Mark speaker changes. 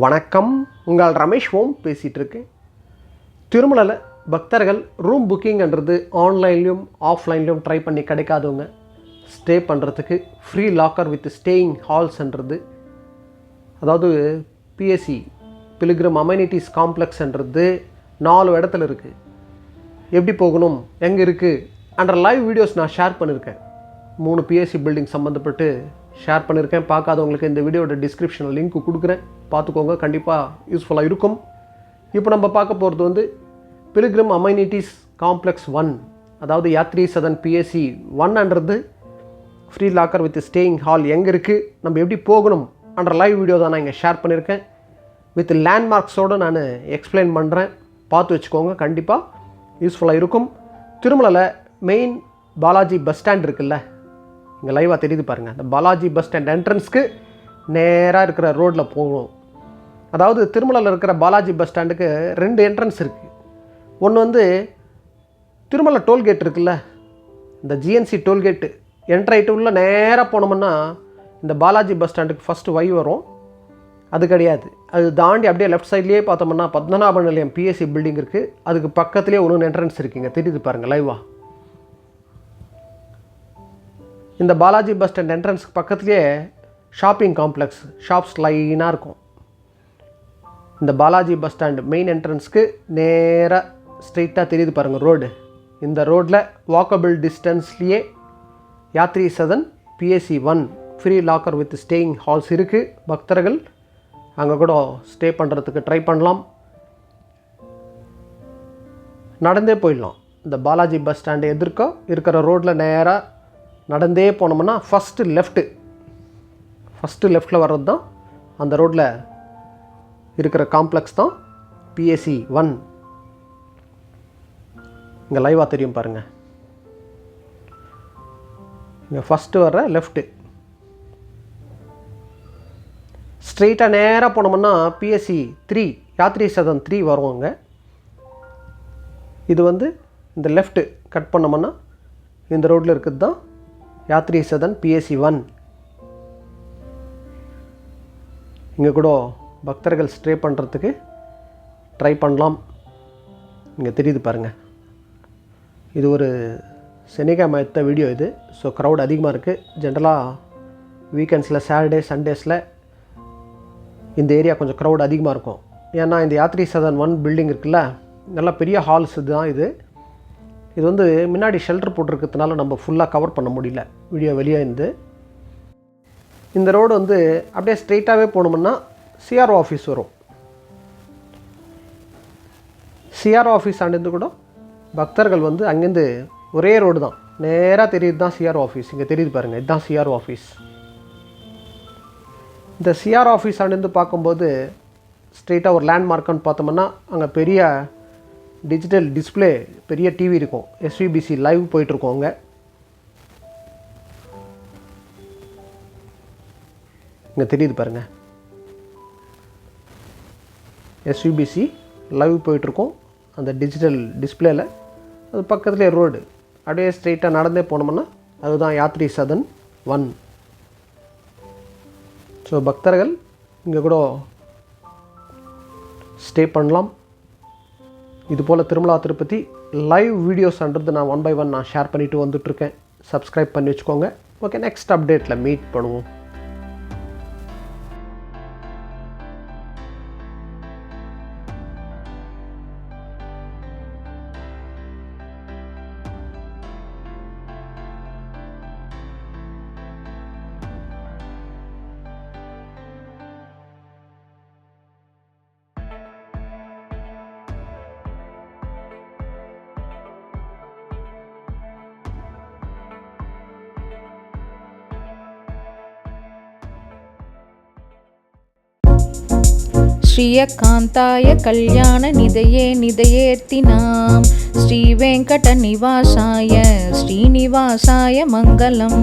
Speaker 1: வணக்கம். உங்கள் ரமேஷ் ஓம் பேசிகிட்டு இருக்கேன். திருமலையில் பக்தர்கள் ரூம் புக்கிங்ன்றது ஆன்லைன்லேயும் ஆஃப்லைன்லேயும் ட்ரை பண்ணி கிடைக்காதவங்க ஸ்டே பண்ணுறதுக்கு ஃப்ரீ லாக்கர் வித் ஸ்டேயிங் ஹால்ஸ்ன்றது, அதாவது பிஎஸ்சி பிலிகிரம் அமெனிட்டிஸ் காம்ப்ளெக்ஸ்ன்றது 4 இடத்துல இருக்குது. எப்படி போகணும், எங்கே இருக்குது என்ற லைவ் வீடியோஸ் நான் ஷேர் பண்ணியிருக்கேன். 3 பிஎஸ்சி பில்டிங் சம்மந்தப்பட்டு ஷேர் பண்ணியிருக்கேன். பார்க்காதவங்களுக்கு இந்த வீடியோட டிஸ்கிரிப்ஷனில் லிங்க் கொடுக்குறேன், பார்த்துக்கோங்க. கண்டிப்பாக யூஸ்ஃபுல்லாக இருக்கும். இப்போ நம்ம பார்க்க போகிறது பிலிகிரம் அமெனிட்டிஸ் காம்ப்ளெக்ஸ் 1, அதாவது யாத்ரி சதன் பிஎஸ்சி 1ன்றது free locker with staying hall எங்கே இருக்குது, நம்ம எப்படி போகணும் என்ற லைவ் வீடியோ தான் நான் இங்கே ஷேர் பண்ணியிருக்கேன். வித் லேண்ட்மார்க்ஸோடு நான் எக்ஸ்பிளைன் பண்ணுறேன், பார்த்து வச்சுக்கோங்க. கண்டிப்பாக யூஸ்ஃபுல்லாக இருக்கும். திருமலையில் மெயின் பாலாஜி பஸ் ஸ்டாண்ட் இருக்குல்ல, இங்கே லைவாக தெரியுது பாருங்கள். அந்த பாலாஜி பஸ் ஸ்டாண்ட் என்ட்ரன்ஸ்க்கு நேராக இருக்கிற ரோட்டில் போகணும். அதாவது திருமலையில் இருக்கிற பாலாஜி பஸ் ஸ்டாண்டுக்கு 2 என்ட்ரன்ஸ் இருக்குது. ஒன்று திருமலை டோல்கேட் இருக்குல்ல, இந்த ஜிஎன்சி டோல்கேட்டு என்ட்ரைட்டு உள்ள நேராக போனோம்னா இந்த பாலாஜி பஸ் ஸ்டாண்டுக்கு ஃபஸ்ட்டு வரும். அது கிடையாது, அது தாண்டி அப்படியே லெஃப்ட் சைட்லேயே பார்த்தோம்னா பத்மநாப நிலையம் பிஎஸ்சி பில்டிங் இருக்குது. அதுக்கு பக்கத்துலேயே ஒன்று என்ட்ரன்ஸ் இருக்குங்க, தெரியுது பாருங்கள் லைவாக. இந்த பாலாஜி பஸ் ஸ்டாண்ட் என்ட்ரன்ஸ்க்கு பக்கத்துலேயே ஷாப்பிங் காம்ப்ளெக்ஸ், ஷாப்ஸ் லைனாக இருக்கும். இந்த பாலாஜி பஸ் ஸ்டாண்டு மெயின் என்ட்ரன்ஸ்க்கு நேராக ஸ்ட்ரெயிட்டாக தெரியுது பாருங்கள் ரோடு. இந்த ரோட்டில் வாக்கபிள் டிஸ்டன்ஸ்லேயே Yatri Sadan PSC 1 free locker with staying halls இருக்குது. பக்தர்கள் அங்கே கூட ஸ்டே பண்ணுறதுக்கு ட்ரை பண்ணலாம். நடந்தே போயிடலாம். இந்த பாலாஜி பஸ் ஸ்டாண்டு எதிர்க்க இருக்கிற ரோட்டில் நேராக நடந்தே போனோம்னா ஃபஸ்ட்டு லெஃப்ட்டில் வர்றது தான் அந்த ரோட்டில் இருக்கிற காம்ப்ளெக்ஸ் தான் பிஎஸ்சி 1. இங்கே லைவாக தெரியும் பாருங்கள். இங்கே ஃபஸ்ட்டு வர்ற லெஃப்ட்டு ஸ்ட்ரெயிட்டாக நேராக போனோம்னா பிஎஸ்சி 3 யாத்ரி சதன் 3 வருவாங்க. இது இந்த லெஃப்ட்டு கட் பண்ணோம்னா இந்த ரோட்டில் இருக்கிறது தான் யாத்ரி சதன் பிஎஸ்சி 1. இங்கே கூட பக்தர்கள் ஸ்டே பண்ணுறதுக்கு ட்ரை பண்ணலாம். இங்கே தெரியுது பாருங்கள். இது ஒரு சனிக்கிழமை எடுத்த வீடியோ இது. ஸோ க்ரௌட் அதிகமாக இருக்குது. ஜென்ரலாக வீக்கெண்ட்ஸில் சாட்டர்டே சண்டேஸில் இந்த ஏரியா கொஞ்சம் க்ரௌட் அதிகமாக இருக்கும். ஏன்னா இந்த யாத்ரி சதன் 1 பில்டிங் இருக்குல்ல, நல்லா பெரிய ஹால்ஸ் தான் இது. இது முன்னாடி ஷெல்டர் போட்டிருக்கிறதுனால நம்ம ஃபுல்லாக கவர் பண்ண முடியல வீடியோ வெளியே இருந்து. இந்த ரோடு அப்படியே ஸ்ட்ரெயிட்டாகவே போனோம்னா சிஆர்ஓ ஆஃபீஸ் வரும். சிஆர்ஓ ஆஃபீஸ் ஆண்டிருந்து கூட பக்தர்கள் அங்கேருந்து ஒரே ரோடு தான், நேராக தெரியுது தான் சிஆர்ஓ ஆஃபீஸ். இங்கே தெரியுது பாருங்கள், இதுதான் சிஆர்ஓ ஆஃபீஸ். இந்த சிஆர்ஓ ஆஃபீஸ் ஆண்டிருந்து பார்க்கும்போது ஸ்ட்ரெயிட்டாக ஒரு லேண்ட்மார்க்குன்னு பார்த்தோம்னா அங்கே பெரிய டிஜிட்டல் டிஸ்பிளே, பெரிய டிவி இருக்கும். எஸ்விபிசி லைவ் போயிட்டுருக்கோம். அங்கே இங்கே தெரியுது பாருங்கள், எஸ்விபிசி லைவ் போயிட்டுருக்கோம் அந்த டிஜிட்டல் டிஸ்பிளேயில். அது பக்கத்துலேயே ரோடு, அப்படியே ஸ்ட்ரெயிட்டாக நடந்தே போனோம்னா அதுதான் யாத்ரி சதன் 1. ஸோ பக்தர்கள் இங்கே கூட ஸ்டே பண்ணலாம். இதுபோல் திருமலா திருப்பதி லைவ் வீடியோஸ்ன்றது நான் 1 by 1 நான் ஷேர் பண்ணிவிட்டு வந்துட்டுருக்கேன். சப்ஸ்கிரைப் பண்ணி வச்சுக்கோங்க. ஓகே, நெக்ஸ்ட் அப்டேட்டில் மீட் பண்ணுவோம்.
Speaker 2: श्रियकान्ताय कल्याण निधये निधयेऽर्थिनां श्रीवेङ्कटनिवासाय श्रीनिवासाय मङ्गलम्.